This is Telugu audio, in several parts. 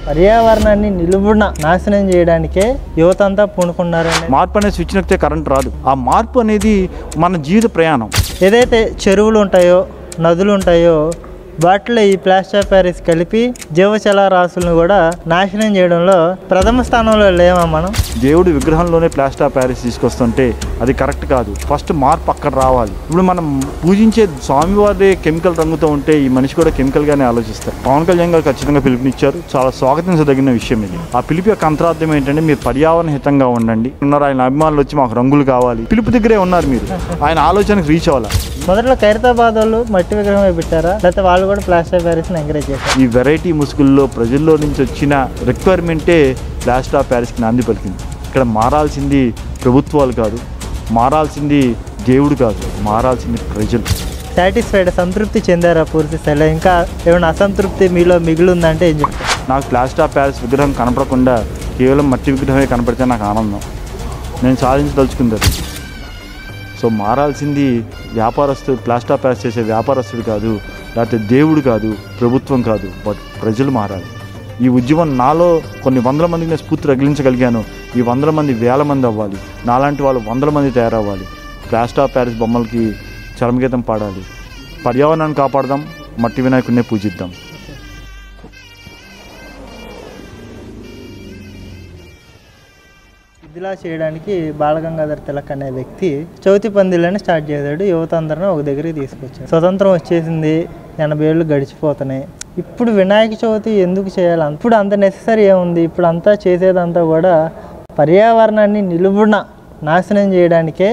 పర్యావరణాన్ని నిలువున నాశనం చేయడానికే యువత అంతా పూనుకున్నారని. మార్పు అనేది స్విచ్ నొక్కితే కరెంట్ రాదు. ఆ మార్పు అనేది మన జీవిత ప్రయాణం. ఏదైతే చెరువులు ఉంటాయో, నదులు ఉంటాయో, వాటిలో ఈ ప్లాస్టర్ ఆఫ్ ప్యారిస్ కలిపి జీవచల రాశులను కూడా నాశనం చేయడంలో ప్రథమ స్థానంలో లేమా మనం? దేవుడి విగ్రహంలోనే ప్లాస్టర్ ఆఫ్ ప్యారిస్ తీసుకొస్తుంటే అది కరెక్ట్ కాదు. ఫస్ట్ మార్పు అక్కడ రావాలి. ఇప్పుడు మనం పూజించే స్వామివారి కెమికల్ రంగుతో ఉంటే ఈ మనిషి కూడా కెమికల్గానే ఆలోచిస్తారు. పవన్ కళ్యాణ్ గారు ఖచ్చితంగా పిలుపునిచ్చారు. చాలా స్వాగతించదగిన విషయం ఇది. ఆ పిలుపు యొక్క అంతరార్థం ఏంటంటే మీరు పర్యావరణ హితంగా ఉండండి ఉన్నారు. ఆయన అభిమానులు వచ్చి మాకు రంగులు కావాలి, పిలుపు దగ్గరే ఉన్నారు. మీరు ఆయన ఆలోచనకు రీచ్ అవ్వాలి. మొదట్లో ఖైరతాబాద్ వాళ్ళు మట్టి విగ్రహమే పెట్టారా, లేకపోతే వాళ్ళు కూడా ప్లాస్టర్ ఆఫ్ ప్యారిస్ని ఎంకరేజ్ చేశారు? ఈ వెరైటీ ముసుగుల్లో ప్రజల్లో నుంచి వచ్చిన రిక్వైర్మెంటే ప్లాస్టర్ ఆఫ్ ప్యారిస్కి నాంది పలికింది. ఇక్కడ మారాల్సింది ప్రభుత్వాలు కాదు, మారాల్సింది దేవుడు కాదు, మారాల్సింది ప్రజలు. సాటిస్ఫైడ్, సంతృప్తి చెందారా పూర్తి స్థాయిలో? ఇంకా ఏమైనా అసంతృప్తి మీలో మిగిలిందంటే ఏం చెప్తారు? నాకు ప్లాస్టర్ ఆఫ్ ప్యారిస్ విగ్రహం కనపడకుండా కేవలం మట్టి విగ్రహమే కనపడితే నాకు ఆనందం. నేను సాధించదలుచుకుంది. సో మారాల్సింది వ్యాపారస్తుడు, ప్లాస్టర్ ఆఫ్ ప్యారిస్ చేసే వ్యాపారస్తుడు కాదు, లేకపోతే దేవుడు కాదు, ప్రభుత్వం కాదు, బట్ ప్రజలు మారాలి. ఈ ఉద్యమం నాలో కొన్ని వందల మందికి నేను స్ఫూర్తి రగిలించగలిగాను. ఈ 100 మంది 1000 మంది అవ్వాలి. నాలాంటి వాళ్ళు 100 మంది తయారవ్వాలి. ప్లాస్టర్ ఆఫ్ ప్యారిస్ బొమ్మలకి చరమగీతం పాడాలి. పర్యావరణాన్ని కాపాడదాం, మట్టి వినాయకుడినే పూజిద్దాం. ఇలా చేయడానికి బాలగంగాధర్ తిలక్ అనే వ్యక్తి చవితి పందిళ్ళని స్టార్ట్ చేశాడు. యువత అందరినీ ఒక దగ్గరికి తీసుకొచ్చాడు. స్వతంత్రం వచ్చేసింది, 80 ఏళ్ళు గడిచిపోతున్నాయి. ఇప్పుడు వినాయక చవితి ఎందుకు చేయాలి? ఇప్పుడు అంత నెససరీ ఏముంది? ఇప్పుడు అంతా చేసేదంతా కూడా పర్యావరణాన్ని నిలువున నాశనం చేయడానికే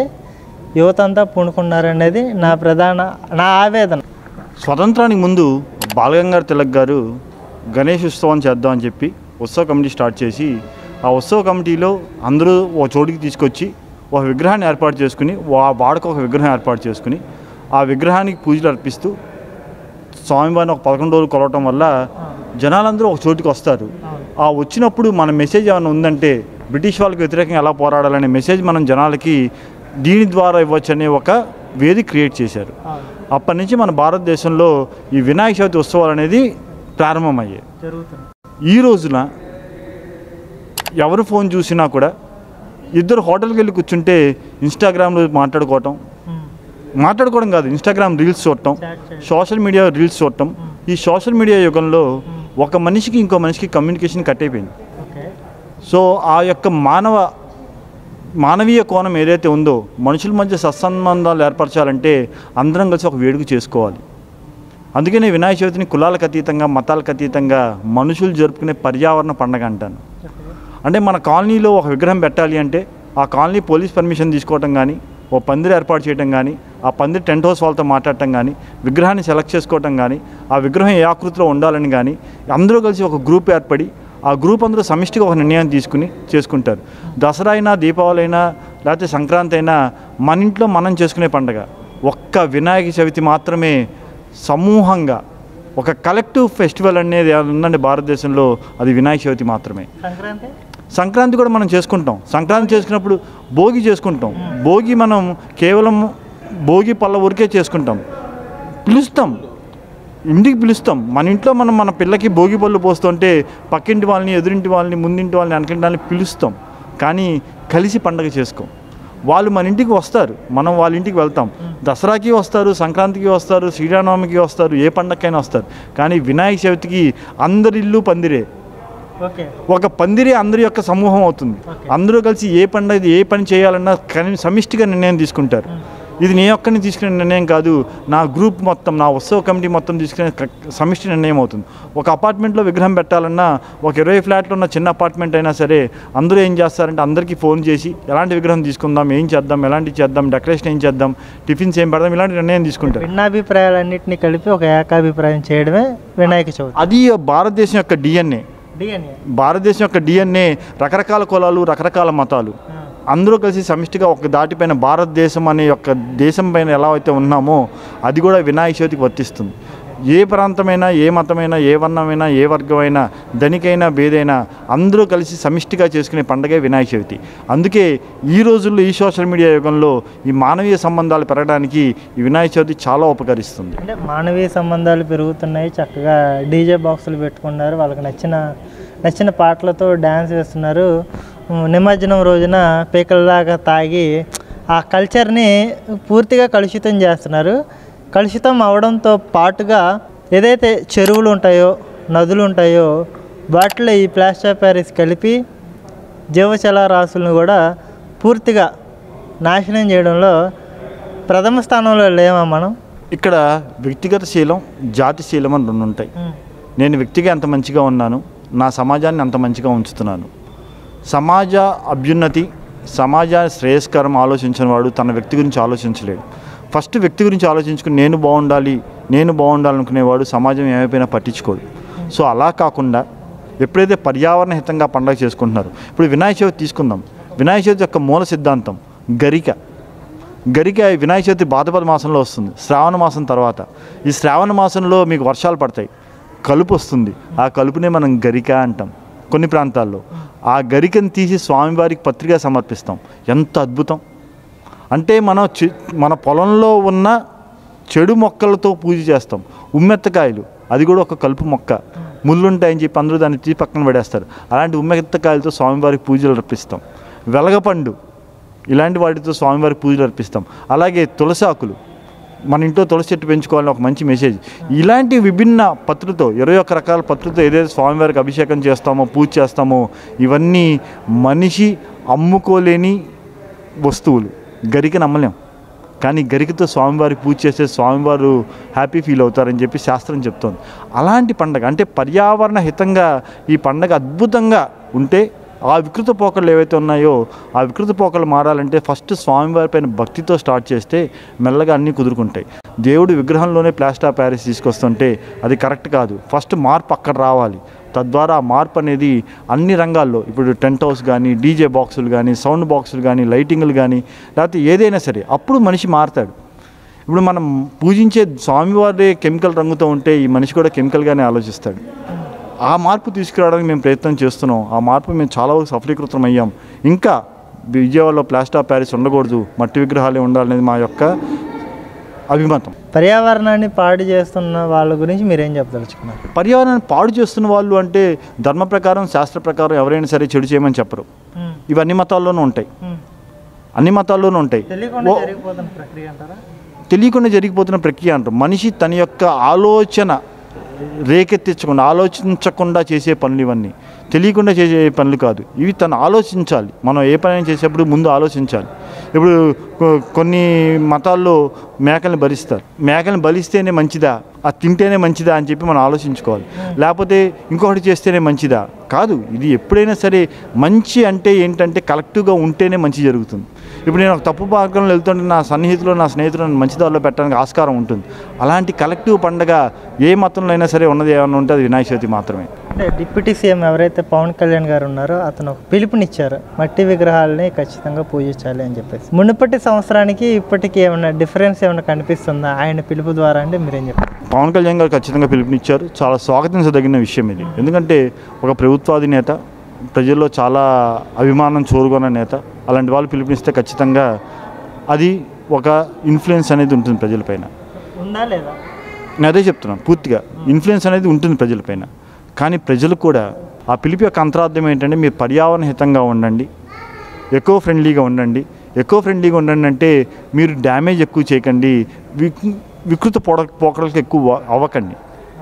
యువత అంతా పూనుకున్నారనేది నా ఆవేదన. స్వతంత్రానికి ముందు బాలగంగాధర్ తిలక్ గారు గణేష్ ఉత్సవం చేద్దామని చెప్పి ఉత్సవ కమిటీ స్టార్ట్ చేసి, ఆ ఉత్సవ కమిటీలో అందరూ ఒక చోటికి తీసుకొచ్చి ఒక విగ్రహాన్ని ఏర్పాటు చేసుకుని, వాడకు ఒక విగ్రహం ఏర్పాటు చేసుకుని ఆ విగ్రహానికి పూజలు అర్పిస్తూ స్వామివారిని ఒక 11 రోజులు కొలవటం వల్ల జనాలందరూ ఒక చోటికి వస్తారు. ఆ వచ్చినప్పుడు మన మెసేజ్ ఏమైనా ఉందంటే బ్రిటిష్ వాళ్ళకి వ్యతిరేకంగా ఎలా పోరాడాలనే మెసేజ్ మనం జనాలకి దీని ద్వారా ఇవ్వచ్చనే ఒక వేదిక క్రియేట్ చేశారు. అప్పటి నుంచి మన భారతదేశంలో ఈ వినాయక చవితి ఉత్సవాలు అనేది ప్రారంభమయ్యాయి. ఈ రోజున ఎవరు ఫోన్ చూసినా కూడా ఇద్దరు హోటల్కి వెళ్ళి కూర్చుంటే ఇన్స్టాగ్రామ్లో మాట్లాడుకోవడం కాదు, ఇన్స్టాగ్రామ్ రీల్స్ చూడటం, సోషల్ మీడియా రీల్స్ చూడటం. ఈ సోషల్ మీడియా యుగంలో ఒక మనిషికి ఇంకో మనిషికి కమ్యూనికేషన్ కట్ అయిపోయింది. సో ఆ యొక్క మానవీయ కోణం ఏదైతే ఉందో, మనుషుల మధ్య సత్సంబంధాలు ఏర్పరచాలంటే అందరం కలిసి ఒక వేడుక చేసుకోవాలి. అందుకనే వినాయక చవితిని కులాలకు అతీతంగా, మతాలకు అతీతంగా మనుషులు జరుపుకునే పర్యావరణ పండుగ అంటాను. అంటే మన కాలనీలో ఒక విగ్రహం పెట్టాలి అంటే ఆ కాలనీ పోలీస్ పర్మిషన్ తీసుకోవటం కానీ, ఓ పందిరి ఏర్పాటు చేయడం కానీ, ఆ పందిరి టెంట్ హౌస్ వాళ్ళతో మాట్లాడటం కానీ, విగ్రహాన్ని సెలెక్ట్ చేసుకోవటం కానీ, ఆ విగ్రహం ఏ ఆకృతిలో ఉండాలని కానీ అందరూ కలిసి ఒక గ్రూప్ ఏర్పడి ఆ గ్రూప్ అందరూ సమిష్టిగా ఒక నిర్ణయం తీసుకుని చేసుకుంటారు. దసరా అయినా, దీపావళి అయినా, లేకపోతే సంక్రాంతి అయినా మన ఇంట్లో మనం చేసుకునే పండుగ. ఒక్క వినాయక చవితి మాత్రమే సమూహంగా ఒక కలెక్టివ్ ఫెస్టివల్ అనేది ఉందండి భారతదేశంలో, అది వినాయక చవితి మాత్రమే. సంక్రాంతి కూడా మనం చేసుకుంటాం. సంక్రాంతి చేసుకున్నప్పుడు భోగి చేసుకుంటాం. భోగి మనం కేవలం భోగి పళ్ళ ఊరికే చేసుకుంటాం. పిలుస్తాం, ఇంటికి పిలుస్తాం. మన ఇంట్లో మనం మన పిల్లకి భోగి పళ్ళు పోస్తుంటే పక్కింటి వాళ్ళని, ఎదురింటి వాళ్ళని, ముందింటి వాళ్ళని, వెనకింటి వాళ్ళని పిలుస్తాం. కానీ కలిసి పండగ చేసుకోం. వాళ్ళు మన ఇంటికి వస్తారు, మనం వాళ్ళ ఇంటికి వెళ్తాం. దసరాకి వస్తారు, సంక్రాంతికి వస్తారు, శ్రీరామనవమికి వస్తారు, ఏ పండగకైనా వస్తారు. కానీ వినాయక చవితికి అందరి ఇల్లు పందిరే. ఒక పందిరే అందరి యొక్క సమూహం అవుతుంది. అందరూ కలిసి ఏ పండగ, ఏ పని చేయాలన్నా సమిష్టిగా నిర్ణయం తీసుకుంటారు. ఇది నే ఒక్కరిని తీసుకునే నిర్ణయం కాదు, నా గ్రూప్ మొత్తం, నా ఉత్సవ కమిటీ మొత్తం తీసుకునే సమిష్టి నిర్ణయం అవుతుంది. ఒక అపార్ట్మెంట్లో విగ్రహం పెట్టాలన్నా, ఒక 20 ఫ్లాట్లు ఉన్న చిన్న అపార్ట్మెంట్ అయినా సరే అందరూ ఏం చేస్తారంటే అందరికీ ఫోన్ చేసి ఎలాంటి విగ్రహం తీసుకుందాం, ఏం చేద్దాం, ఎలాంటివి చేద్దాం, డెకరేషన్ ఏం చేద్దాం, టిఫిన్స్ ఏం పెడదాం, ఇలాంటి నిర్ణయం తీసుకుంటారు. భిన్నాభిప్రాయాలన్నింటినీ కలిపి ఒక ఏకాభిప్రాయం చేయడమే వినాయక చవితి. అది భారతదేశం యొక్క డిఎన్ఏ. భారతదేశం యొక్క డిఎన్ఏ రకరకాల కులాలు, రకరకాల మతాలు అందరూ కలిసి సమిష్టిగా ఒక దాటిపైన భారతదేశం అనే యొక్క దేశం పైన ఎలా అయితే ఉన్నామో అది కూడా వినాయక చవితికి వర్తిస్తుంది. ఏ ప్రాంతమైనా, ఏ మతమైనా, ఏ వర్ణమైనా, ఏ వర్గమైనా, ధనికైనా భేదైనా అందరూ కలిసి సమిష్టిగా చేసుకునే పండుగే వినాయక చవితి. అందుకే ఈ రోజుల్లో ఈ సోషల్ మీడియా యుగంలో ఈ మానవీయ సంబంధాలు పెరగడానికి ఈ వినాయక చవితి చాలా ఉపకరిస్తుంది. అంటే మానవీయ సంబంధాలు పెరుగుతున్నాయి, చక్కగా డీజే బాక్సులు పెట్టుకున్నారు, వాళ్ళకి నచ్చిన నచ్చిన పాటలతో డ్యాన్స్ వేస్తున్నారు. నిమజ్జనం రోజున పీకల్లాగా తాగి ఆ కల్చర్ని పూర్తిగా కలుషితం చేస్తున్నారు. కలుషితం అవడంతో పాటుగా ఏదైతే చెరువులు ఉంటాయో, నదులు ఉంటాయో వాటిలో ఈ ప్లాస్టర్ ఆఫ్ ప్యారిస్ కలిపి జీవచల రాశులను కూడా పూర్తిగా నాశనం చేయడంలో ప్రథమ స్థానంలో లేమా మనం? ఇక్కడ వ్యక్తిగత శీలం, జాతి శీలం అని రెండు ఉంటాయి. నేను వ్యక్తిగా ఎంత మంచిగా ఉన్నాను, నా సమాజాన్ని అంత మంచిగా ఉంచుతున్నాను. సమాజ అభ్యున్నతి, సమాజాన్ని శ్రేయస్కరం ఆలోచించిన వాడు తన వ్యక్తి గురించి ఆలోచించలేడు. ఫస్ట్ వ్యక్తి గురించి ఆలోచించుకుని నేను బాగుండాలనుకునేవాడు సమాజం ఏమైపోయినా పట్టించుకోడు. సో అలా కాకుండా ఎప్పుడైతే పర్యావరణ హితంగా పండుగ చేసుకుంటున్నారు, ఇప్పుడు వినాయక చవితి తీసుకుందాం. వినాయక చవితి యొక్క మూల సిద్ధాంతం గరిక. వినాయక చవితి భాద్రపద మాసంలో వస్తుంది, శ్రావణ మాసం తర్వాత. ఈ శ్రావణ మాసంలో మీకు వర్షాలు పడతాయి, కలుపు వస్తుంది. ఆ కలుపునే మనం గరిక అంటాం కొన్ని ప్రాంతాల్లో. ఆ గరికను తీసి స్వామివారికి పత్రిక సమర్పిస్తాం. ఎంత అద్భుతం! అంటే మన పొలంలో ఉన్న చెడు మొక్కలతో పూజ చేస్తాం. ఉమ్మెత్తకాయలు, అది కూడా ఒక కలుపు మొక్క, ముళ్ళుంటాయని చెప్పి అందరూ దాన్ని తీసి పక్కన పడేస్తారు. అలాంటి ఉమ్మెత్తకాయలతో స్వామివారికి పూజలు అర్పిస్తాం. వెలగపండు, ఇలాంటి వాటితో స్వామివారికి పూజలు అర్పిస్తాం. అలాగే తులసాకులు, మన ఇంట్లో తులసి చెట్టు పెంచుకోవాలని ఒక మంచి మెసేజ్. ఇలాంటి విభిన్న పత్రులతో 21 రకాల పత్రులతో ఏదైతే స్వామివారికి అభిషేకం చేస్తామో, పూజ చేస్తామో, ఇవన్నీ మనిషి అమ్ముకోలేని వస్తువులు. గరికని నమ్మలేం, కానీ గరికతో స్వామివారికి పూజ చేస్తే స్వామివారు హ్యాపీ ఫీల్ అవుతారని చెప్పి శాస్త్రం చెప్తోంది. అలాంటి పండగ అంటే పర్యావరణ హితంగా ఈ పండగ అద్భుతంగా ఉంటే ఆ వికృత పోకళ్ళు ఏవైతే ఉన్నాయో ఆ వికృత పోకళ్ళు మారాలంటే ఫస్ట్ స్వామివారి పైన భక్తితో స్టార్ట్ చేస్తే మెల్లగా అన్నీ కుదురుకుంటాయి. దేవుడు విగ్రహంలోనే ప్లాస్టర్ ఆఫ్ ప్యారిస్ తీసుకొస్తుంటే అది కరెక్ట్ కాదు. ఫస్ట్ మార్పు అక్కడ రావాలి. తద్వారా ఆ మార్పు అనేది అన్ని రంగాల్లో, ఇప్పుడు టెంట్ హౌస్ కానీ, డీజే బాక్సులు కానీ, సౌండ్ బాక్సులు కానీ, లైటింగ్లు కానీ, లేకపోతే ఏదైనా సరే అప్పుడు మనిషి మారుతాడు. ఇప్పుడు మనం పూజించే స్వామివారి కెమికల్ రంగుతో ఉంటే ఈ మనిషి కూడా కెమికల్గానే ఆలోచిస్తాడు. ఆ మార్పు తీసుకురావడానికి మేము ప్రయత్నం చేస్తున్నాం. ఆ మార్పు మేము చాలా వరకు సఫలీకృతం అయ్యాం. ఇంకా విజయవాడలో ప్లాస్టర్ ఆఫ్ ప్యారిస్ ఉండకూడదు, మట్టి విగ్రహాలే ఉండాలనేది మా యొక్క అభిమతం. పర్యావరణాన్ని పాడు చేస్తున్న వాళ్ళ గురించి మీరేం చెప్పదలుచుకున్నారు? పర్యావరణాన్ని పాడు చేస్తున్న వాళ్ళు అంటే ధర్మ ప్రకారం, శాస్త్ర ప్రకారం ఎవరైనా సరే చెడు చేయమని చెప్పరు. ఇవి అన్ని మతాల్లోనూ ఉంటాయి. తెలియకుండా జరిగిపోతున్న ప్రక్రియ అంటారు. మనిషి తన యొక్క ఆలోచన రేకెత్తించకుండా, ఆలోచించకుండా చేసే పనులు ఇవన్నీ. తెలియకుండా చేసే పనులు కాదు ఇవి. తను ఆలోచించాలి. మనం ఏ పని చేసేప్పుడు ముందు ఆలోచించాలి. ఇప్పుడు కొన్ని మతాల్లో మేకల్ని బలిస్తారు. మేకల్ని బలిస్తేనే మంచిదా, అది తింటేనే మంచిదా అని చెప్పి మనం ఆలోచించుకోవాలి. లేకపోతే ఇంకొకటి చేస్తేనే మంచిదా కాదు. ఇది ఎప్పుడైనా సరే మంచి అంటే ఏంటంటే కలెక్టివ్గా ఉంటేనే మంచి జరుగుతుంది. ఇప్పుడు నేను ఒక తప్పు మార్గంలో వెళ్తుంటే నా స్నేహితులు నన్ను మంచి దారిలో పెట్టడానికి ఆస్కారం ఉంటుంది. అలాంటి కలెక్టివ్ పండుగ ఏ మతంలో అయినా సరే ఉన్నది ఏమన్నా ఉంటే అది వినాయక చవితి మాత్రమే. అంటే డిప్యూటీ సీఎం ఎవరైతే పవన్ కళ్యాణ్ గారు ఉన్నారో అతను ఒక పిలుపునిచ్చారు, మట్టి విగ్రహాలని ఖచ్చితంగా పూజించాలి అని చెప్పేసి. మునుపటి సంవత్సరానికి ఇప్పటికీ ఏమైనా డిఫరెన్స్ ఏమైనా కనిపిస్తుందా ఆయన పిలుపు ద్వారా? అంటే మీరేం చెప్పారు? పవన్ కళ్యాణ్ గారు ఖచ్చితంగా పిలుపునిచ్చారు. చాలా స్వాగతించదగిన విషయం ఇది. ఎందుకంటే ఒక ప్రభుత్వాధినేత, ప్రజల్లో చాలా అభిమానం చూరుకున్న నేత, అలాంటి వాళ్ళు పిలుపునిస్తే ఖచ్చితంగా అది ఒక ఇన్ఫ్లుయెన్స్ అనేది ఉంటుంది ప్రజలపైన. ఉందా లేదా? నేను అదే చెప్తున్నాను, పూర్తిగా ఇన్ఫ్లుయెన్స్ అనేది ఉంటుంది ప్రజలపైన. కానీ ప్రజలు కూడా ఆ పిలుపు యొక్క అంతరార్థం ఏంటంటే మీరు పర్యావరణ హితంగా ఉండండి, ఎకో ఫ్రెండ్లీగా ఉండండి. ఎకో ఫ్రెండ్లీగా ఉండండి అంటే మీరు డ్యామేజ్ ఎక్కువ చేయకండి, వికృత పోకడలకు ఎక్కువ అవ్వకండి.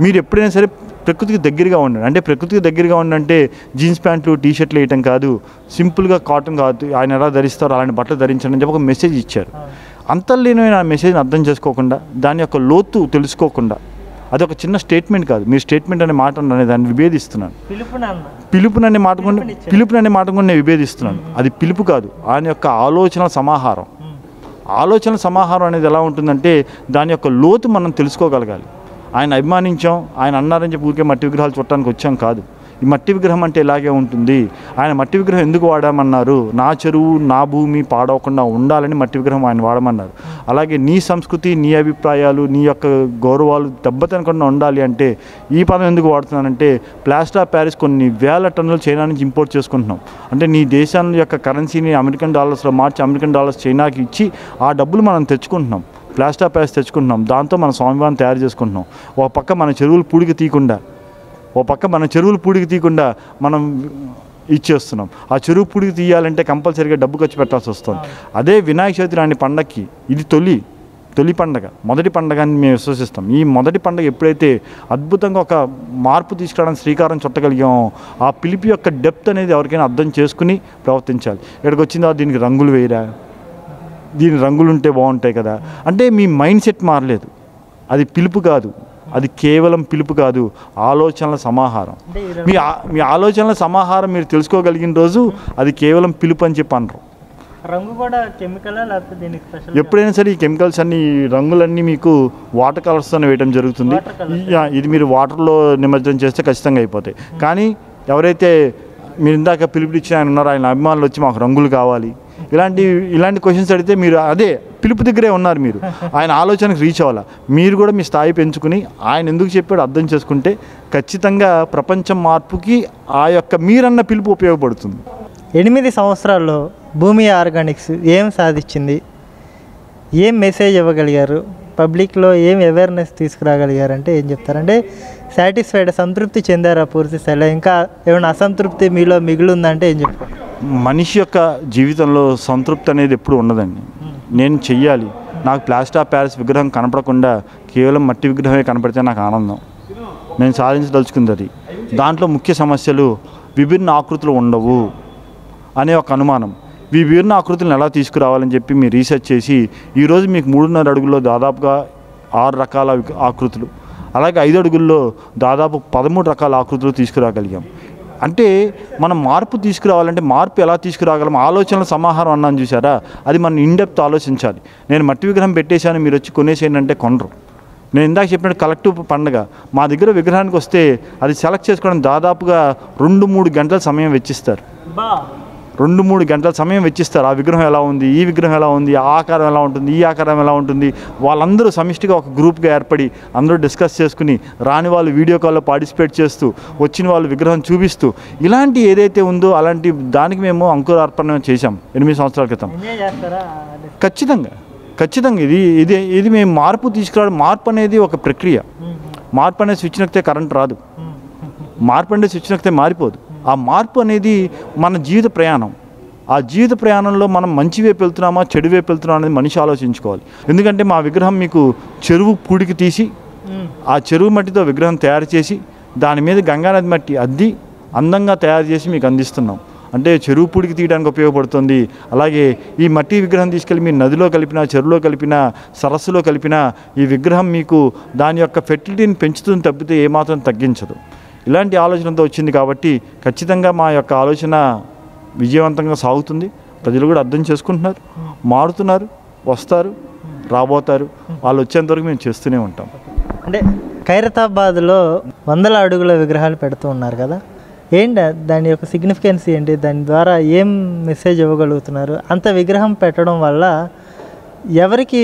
మీరు ఎప్పుడైనా సరే ప్రకృతికి దగ్గరగా ఉండండి. అంటే ప్రకృతికి దగ్గరగా ఉండంటే జీన్స్ ప్యాంట్లు, టీషర్ట్లు వేయటం కాదు, సింపుల్గా కాటన్ కాదు, ఆయన ఎలా ధరిస్తారో అలాంటి బట్టలు ధరించండి అని చెప్పి ఒక మెసేజ్ ఇచ్చారు. అంతర్లీనమైన ఆ మెసేజ్ని అర్థం చేసుకోకుండా, దాని యొక్క లోతు తెలుసుకోకుండా, అది ఒక చిన్న స్టేట్మెంట్ కాదు. మీరు స్టేట్మెంట్ అనే మాట అనే దాన్ని విభేదిస్తున్నాను. పిలుపుననే మాట కూడా నేను విభేదిస్తున్నాను. అది పిలుపు కాదు, ఆయన యొక్క ఆలోచనల సమాహారం. ఆలోచనల సమాహారం అనేది ఎలా ఉంటుందంటే దాని యొక్క లోతు మనం తెలుసుకోగలగాలి. ఆయన అభిమానించాం, ఆయన అన్నారని చెప్పి ఊరికే మట్టి విగ్రహాలు చుట్టానికి వచ్చాం కాదు. ఈ మట్టి విగ్రహం అంటే ఇలాగే ఉంటుంది. ఆయన మట్టి విగ్రహం ఎందుకు వాడామన్నారు? నా చెరువు, నా భూమి పాడవకుండా ఉండాలని మట్టి విగ్రహం ఆయన వాడమన్నారు. అలాగే నీ సంస్కృతి, నీ అభిప్రాయాలు, నీ యొక్క గౌరవాలు దెబ్బతినకుండా ఉండాలి అంటే ఈ పదం ఎందుకు వాడుతున్నానంటే ప్లాస్టర్ ఆఫ్ ప్యారిస్ కొన్ని వేల టన్నులు చైనా నుంచి ఇంపోర్ట్ చేసుకుంటున్నాం. అంటే నీ దేశాల యొక్క కరెన్సీని అమెరికన్ డాలర్స్లో మార్చి అమెరికన్ డాలర్స్ చైనాకి ఇచ్చి ఆ డబ్బులు మనం తెచ్చుకుంటున్నాం. ప్లాస్టర్ ఆఫ్ ప్యారిస్ తెచ్చుకుంటున్నాం. దాంతో మన స్వామివారిని తయారు చేసుకుంటున్నాం. ఒక పక్క మన చెరువులు పూడికి తీయకుండా ఓ పక్క మన చెరువులు పూడికి తీయకుండా మనం ఇచ్చేస్తున్నాం. ఆ చెరువు పూడికి తీయాలంటే కంపల్సరీగా డబ్బు ఖర్చు పెట్టాల్సి వస్తుంది. అదే వినాయక చవితి లాంటి పండగకి ఇది తొలి పండగ, మొదటి పండగ అని మేము విశ్వసిస్తాం. ఈ మొదటి పండగ ఎప్పుడైతే అద్భుతంగా ఒక మార్పు తీసుకురావడానికి శ్రీకారం చుట్టగలిగామో ఆ పిలుపు యొక్క డెప్త్ అనేది ఎవరికైనా అర్థం చేసుకుని ప్రవర్తించాలి. ఇక్కడికి వచ్చిందా దీనికి రంగులు వేయరా, దీని రంగులు ఉంటే బాగుంటాయి కదా అంటే మీ మైండ్ సెట్ మారలేదు. అది పిలుపు కాదు, అది కేవలం పిలుపు కాదు, ఆలోచనల సమాహారం. మీ ఆలోచనల సమాహారం మీరు తెలుసుకోగలిగిన రోజు అది కేవలం పిలుపు అని చెప్పి అనరు. రంగు కూడా కెమికల్ లేకపోతే దీనికి స్పెషల్? ఎప్పుడైనా సరే ఈ కెమికల్స్ అన్ని రంగులన్నీ మీకు వాటర్ కలర్స్తోనే వేయడం జరుగుతుంది. ఇది మీరు వాటర్లో నిమజ్జనం చేస్తే ఖచ్చితంగా అయిపోతాయి. కానీ ఎవరైతే మీరు ఇందాక పిలుపునిచ్చిన ఆయన ఉన్నారో ఆయన అభిమానులు వచ్చి మాకు రంగులు కావాలి ఇలాంటి క్వశ్చన్స్ అడిగితే మీరు అదే పిలుపు దగ్గరే ఉన్నారు. మీరు ఆయన ఆలోచనకు రీచ్ అవ్వాలా. మీరు కూడా మీ స్థాయి పెంచుకుని ఆయన ఎందుకు చెప్పాడో అర్థం చేసుకుంటే ఖచ్చితంగా ప్రపంచం మార్పుకి ఆ యొక్క మీరన్న పిలుపు ఉపయోగపడుతుంది. 8 సంవత్సరాల్లో భూమి ఆర్గానిక్స్ ఏం సాధించింది, ఏం మెసేజ్ ఇవ్వగలిగారు, పబ్లిక్లో ఏం అవేర్నెస్ తీసుకురాగలిగారంటే ఏం చెప్తారంటే సాటిస్ఫైడ్, సంతృప్తి చెందారా పూర్తి స్థాయిలో? ఇంకా ఏమైనా అసంతృప్తి మీలో మిగిలిందంటే ఏం చెప్తారు? మనిషి యొక్క జీవితంలో సంతృప్తి అనేది ఎప్పుడు ఉండదండి. నేను చెయ్యాలి, నాకు ప్లాస్టర్ ఆఫ్ ప్యారిస్ విగ్రహం కనపడకుండా కేవలం మట్టి విగ్రహమే కనపడితే నాకు ఆనందం. నేను సాధించదలుచుకుంది అది. దాంట్లో ముఖ్య సమస్యలు విభిన్న ఆకృతులు ఉండవు అనే ఒక అనుమానం. విభిన్న ఆకృతులను ఎలా తీసుకురావాలని చెప్పి మీరు రీసెర్చ్ చేసి ఈరోజు మీకు 3.5 అడుగుల్లో దాదాపుగా 6 రకాల ఆకృతులు, అలాగే 5 అడుగుల్లో దాదాపు 13 రకాల ఆకృతులు తీసుకురాగలిగాం. అంటే మనం మార్పు తీసుకురావాలంటే మార్పు ఎలా తీసుకురాగలం, ఆలోచనల సమాహారం అన్నాను చూసారా, అది మనం ఇన్డెప్త్ ఆలోచించాలి. నేను మట్టి విగ్రహం పెట్టేశాను మీరు వచ్చి కొనేసేయండి అంటే కొనరు. నేను ఇందాక చెప్పినట్టు కలెక్టివ్ పండుగ మా దగ్గర విగ్రహానికి వస్తే అది సెలెక్ట్ చేసుకోవడం దాదాపుగా 2-3 గంటల సమయం వెచ్చిస్తారు. 2-3 గంటల సమయం వెచ్చిస్తారు. ఆ విగ్రహం ఎలా ఉంది, ఈ విగ్రహం ఎలా ఉంది, ఆ ఆకారం ఎలా ఉంటుంది, ఈ ఆకారం ఎలా ఉంటుంది, వాళ్ళందరూ సమిష్టిగా ఒక గ్రూప్గా ఏర్పడి అందరూ డిస్కస్ చేసుకుని రాని వాళ్ళు వీడియో కాల్లో పార్టిసిపేట్ చేస్తూ వచ్చిన వాళ్ళు విగ్రహం చూపిస్తూ ఇలాంటి ఏదైతే ఉందో అలాంటి దానికి మేము అంకురార్పణ చేశాం 8 సంవత్సరాల క్రితం. ఖచ్చితంగా ఇది మేము మార్పు తీసుకురావడం. మార్పు అనేది ఒక ప్రక్రియ. మార్పు అనేది స్విచ్ నొక్కితే కరెంట్ రాదు, మార్పు అనేది స్విచ్ నొక్కితే మారిపోదు. ఆ మార్పు అనేది మన జీవిత ప్రయాణం. ఆ జీవిత ప్రయాణంలో మనం మంచి వైపు వెళ్తున్నామా చెడు వైపు వెళ్తున్నామా అనేది మనిషి ఆలోచించుకోవాలి. ఎందుకంటే మా విగ్రహం మీకు చెరువు పూడికి తీసి ఆ చెరువు మట్టితో విగ్రహం తయారు చేసి దాని మీద గంగానది మట్టి అద్ది అందంగా తయారు చేసి మీకు అందిస్తున్నాం. అంటే చెరువు పూడికి తీయడానికి ఉపయోగపడుతుంది. అలాగే ఈ మట్టి విగ్రహం తీసుకెళ్ళి మీరు నదిలో కలిపినా, చెరువులో కలిపినా, సరస్సులో కలిపినా ఈ విగ్రహం మీకు దాని యొక్క ఫెర్టిలిటీని పెంచుతుంది తప్పితే ఏమాత్రం తగ్గించదు. ఇలాంటి ఆలోచనతో వచ్చింది కాబట్టి ఖచ్చితంగా మా యొక్క ఆలోచన విజయవంతంగా సాగుతుంది. ప్రజలు కూడా అర్థం చేసుకుంటున్నారు, మారుతున్నారు, వస్తారు, రాబోతారు. వాళ్ళు వచ్చేంతవరకు మేము చేస్తూనే ఉంటాం. అంటే ఖైరతాబాద్లో 100 అడుగుల విగ్రహాలు పెడుతూ ఉన్నారు కదా, ఏంటి దాని యొక్క సిగ్నిఫికెన్స్ ఏంటి, దాని ద్వారా ఏం మెసేజ్ ఇవ్వగలుగుతున్నారు? అంత విగ్రహం పెట్టడం వల్ల ఎవరికి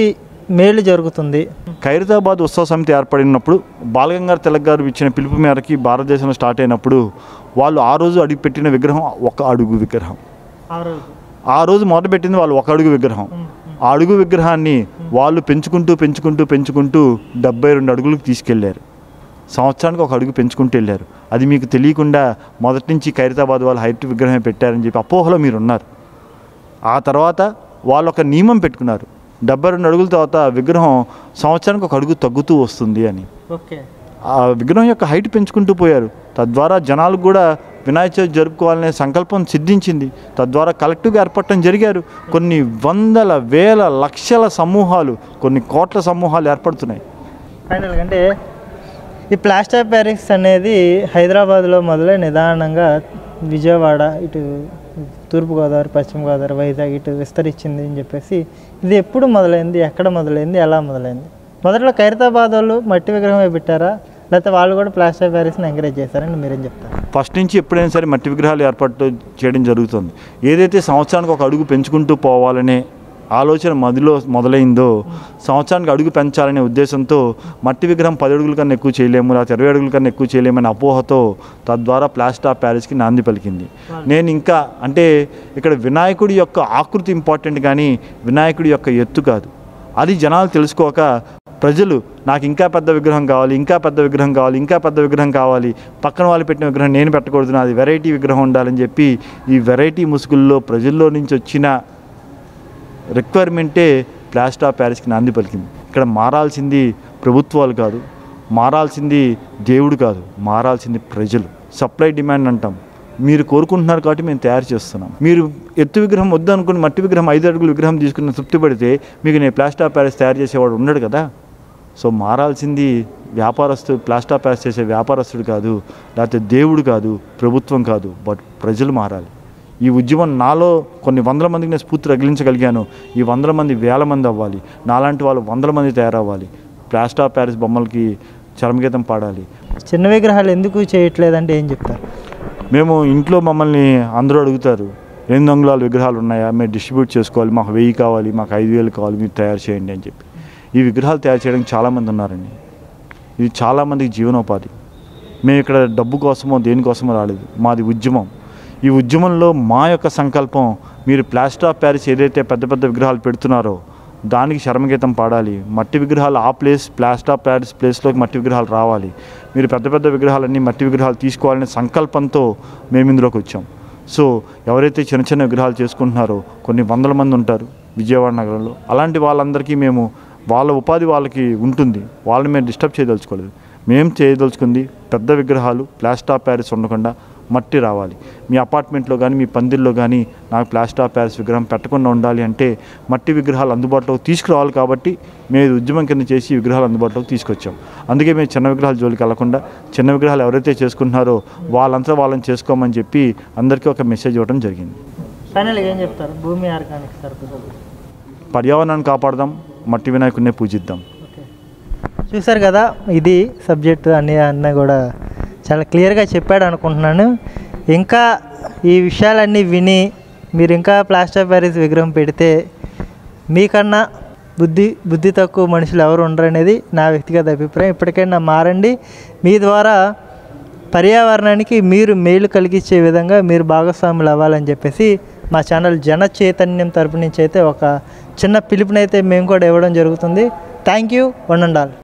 మేలు జరుగుతుంది? ఖైరతాబాద్ ఉత్సవ సమితి ఏర్పడినప్పుడు బాలగంగాధర్ తిలక్ గారు ఇచ్చిన పిలుపు మేరకి భారతదేశంలో స్టార్ట్ అయినప్పుడు వాళ్ళు ఆ రోజు అడుగుపెట్టిన విగ్రహం 1 అడుగు విగ్రహం. ఆ రోజు మొదలుపెట్టింది వాళ్ళు 1 అడుగు విగ్రహం. ఆ అడుగు విగ్రహాన్ని వాళ్ళు పెంచుకుంటూ 72 అడుగులకు తీసుకెళ్లారు. సంవత్సరానికి 1 అడుగు పెంచుకుంటూ వెళ్ళారు. అది మీకు తెలియకుండా మొదటి నుంచి ఖైరతాబాద్ వాళ్ళు హైట్ విగ్రహం పెట్టారని చెప్పి అపోహలో మీరున్నారు. ఆ తర్వాత వాళ్ళు ఒక నియమం పెట్టుకున్నారు, 72 అడుగుల తర్వాత విగ్రహం సంవత్సరానికి 1 అడుగు తగ్గుతూ వస్తుంది అని. ఆ విగ్రహం యొక్క హైట్ పెంచుకుంటూ పోయారు. తద్వారా జనాలకు కూడా వినాయక చవితి జరుపుకోవాలనే సంకల్పం సిద్ధించింది. తద్వారా కలెక్టివ్గా ఏర్పడటం జరిగారు. కొన్ని వందల వేల లక్షల సమూహాలు, కొన్ని కోట్ల సమూహాలు ఏర్పడుతున్నాయి. ఫైనల్గా అంటే ఈ ప్లాస్టర్ ఆఫ్ ప్యారిస్ అనేది హైదరాబాద్లో మొదలై నిదానంగా విజయవాడ, ఇటు తూర్పుగోదావరి, పశ్చిమ గోదావరి, వైజాగ్ ఇటు విస్తరించింది అని చెప్పేసి, ఇది ఎప్పుడు మొదలైంది, ఎక్కడ మొదలైంది, ఎలా మొదలైంది? మొదట్లో ఖైరతాబాద్ వాళ్ళు మట్టి విగ్రహమే పెట్టారా, లేకపోతే వాళ్ళు కూడా ప్లాస్టర్ ఆఫ్ ప్యారిస్ని ఎంకరేజ్ చేస్తారని మీరేం చెప్తారు? ఫస్ట్ నుంచి ఎప్పుడైనా సరే మట్టి విగ్రహాలు ఏర్పాటు చేయడం జరుగుతుంది. ఏదైతే సంవత్సరానికి 1 అడుగు పెంచుకుంటూ పోవాలనే ఆలోచన మొదలైందో, సంవత్సరానికి అడుగు పెంచాలనే ఉద్దేశంతో మట్టి విగ్రహం 10 అడుగుల కన్నా ఎక్కువ చేయలేము, లేకపోతే 20 అడుగుల కన్నా ఎక్కువ చేయలేమనే అపోహతో తద్వారా ప్లాస్టర్ ఆఫ్ ప్యారిస్కి నాంది పలికింది. నేను ఇంకా అంటే ఇక్కడ వినాయకుడి యొక్క ఆకృతి ఇంపార్టెంట్ కానీ వినాయకుడి యొక్క ఎత్తు కాదు. అది జనాలు తెలుసుకోక ప్రజలు నాకు ఇంకా పెద్ద విగ్రహం కావాలి, ఇంకా పెద్ద విగ్రహం కావాలి, ఇంకా పెద్ద విగ్రహం కావాలి, పక్కన వాళ్ళు పెట్టిన విగ్రహం నేను పెట్టకూడదు, నాది వెరైటీ విగ్రహం ఉండాలని చెప్పి ఈ వెరైటీ ముసుగుల్లో ప్రజల్లో నుంచి వచ్చిన రిక్వైర్మెంటే ప్లాస్టర్ ఆఫ్ ప్యారిస్కి నాంది పలికింది. ఇక్కడ మారాల్సింది ప్రభుత్వాలు కాదు, మారాల్సింది దేవుడు కాదు, మారాల్సింది ప్రజలు. సప్లై డిమాండ్ అంటాం. మీరు కోరుకుంటున్నారు కాబట్టి మేము తయారు చేస్తున్నాం. మీరు ఎత్తు విగ్రహం వద్దు అనుకుని మట్టి విగ్రహం 5 అడుగుల విగ్రహం తీసుకుని తృప్తి పడితే మీకు నేను ప్లాస్టర్ ఆఫ్ ప్యారిస్ తయారు చేసేవాడు ఉన్నాడు కదా. సో మారాల్సింది వ్యాపారస్తుడు, ప్లాస్టర్ ఆఫ్ ప్యారిస్ చేసే వ్యాపారస్తుడు కాదు, లేకపోతే దేవుడు కాదు, ప్రభుత్వం కాదు, బట్ ప్రజలు మారాలి. ఈ ఉద్యమం నాలో కొన్ని వందల మందికి నేను స్ఫూర్తి రగిలించగలిగాను. ఈ 100 మంది 1000 మంది అవ్వాలి, నాలాంటి వాళ్ళు 100 మంది తయారవ్వాలి. ప్లాస్టర్ ఆఫ్ ప్యారిస్ బొమ్మలకి చరమగీతం పాడాలి. చిన్న విగ్రహాలు ఎందుకు చేయట్లేదంటే ఏం చెప్తారు? మేము ఇంట్లో మమ్మల్ని అందరూ అడుగుతారు, 8 అంగుళాల విగ్రహాలు ఉన్నాయా, మేము డిస్ట్రిబ్యూట్ చేసుకోవాలి, మాకు 1000 కావాలి, మాకు 5000 కావాలి, మీరు తయారు చేయండి అని చెప్పి. ఈ విగ్రహాలు తయారు చేయడానికి చాలామంది ఉన్నారండి. ఇది చాలామందికి జీవనోపాధి. మేము ఇక్కడ డబ్బు కోసమో దేనికోసమో రాలేదు, మాది ఉద్యమం. ఈ ఉద్యమంలో మా యొక్క సంకల్పం, మీరు ప్లాస్టర్ ఆఫ్ ప్యారిస్ ఏదైతే పెద్ద పెద్ద విగ్రహాలు పెడుతున్నారో దానికి చరమగీతం పాడాలి. మట్టి విగ్రహాలు ఆ ప్లేస్, ప్లాస్టర్ ఆఫ్ ప్యారిస్ ప్లేస్లోకి మట్టి విగ్రహాలు రావాలి. మీరు పెద్ద పెద్ద విగ్రహాలన్నీ మట్టి విగ్రహాలు తీసుకోవాలనే సంకల్పంతో మేము ఇందులోకి వచ్చాం. సో ఎవరైతే చిన్న చిన్న విగ్రహాలు చేసుకుంటున్నారో కొన్ని 100 మంది ఉంటారు విజయవాడ నగరంలో. అలాంటి వాళ్ళందరికీ మేము వాళ్ళ ఉపాధి వాళ్ళకి ఉంటుంది, వాళ్ళని మేము డిస్టర్బ్ చేయదలుచుకోలేదు. మేము చేయదలుచుకుంది పెద్ద విగ్రహాలు ప్లాస్టర్ ఆఫ్ ప్యారిస్ ఉండకుండా మట్టి రావాలి. మీ అపార్ట్మెంట్లో కానీ మీ పందిల్లో కానీ నాకు ప్లాస్టర్ ఆఫ్ ప్యారిస్ విగ్రహం పెట్టకుండా ఉండాలి అంటే మట్టి విగ్రహాలు అందుబాటులోకి తీసుకురావాలి. కాబట్టి మేము ఉద్యమం కింద చేసి విగ్రహాలు అందుబాటులోకి తీసుకొచ్చాం. అందుకే మేము చిన్న విగ్రహాల జోలికి వెళ్లకుండా చిన్న విగ్రహాలు ఎవరైతే చేసుకుంటున్నారో వాళ్ళంతా వాళ్ళని చేసుకోమని చెప్పి అందరికీ ఒక మెసేజ్ ఇవ్వడం జరిగింది. ఫైనల్గా ఏం చెప్తారు? భూమి ఆర్గానిక్ సరుకులు పర్యావరణాన్ని కాపాడదాం, మట్టి వినాయకుడిని పూజిద్దాం. చూసారు కదా, ఇది సబ్జెక్ట్ అన్న కూడా చాలా క్లియర్గా చెప్పాడు అనుకుంటున్నాను. ఇంకా ఈ విషయాలన్నీ విని మీరు ఇంకా ప్లాస్టర్ ఆఫ్ ప్యారిస్ విగ్రహం పెడితే మీకన్నా బుద్ధి తక్కువ మనుషులు ఎవరు ఉండరు అనేది నా వ్యక్తిగత అభిప్రాయం. ఇప్పటికైనా మారండి. మీ ద్వారా పర్యావరణానికి మీరు మేలు కలిగించే విధంగా మీరు భాగస్వాములు అవ్వాలని చెప్పేసి మా ఛానల్ జన చైతన్యం తరపు నుంచి అయితే ఒక చిన్న పిలుపునైతే మేము కూడా ఇవ్వడం జరుగుతుంది. Thank you, one and all.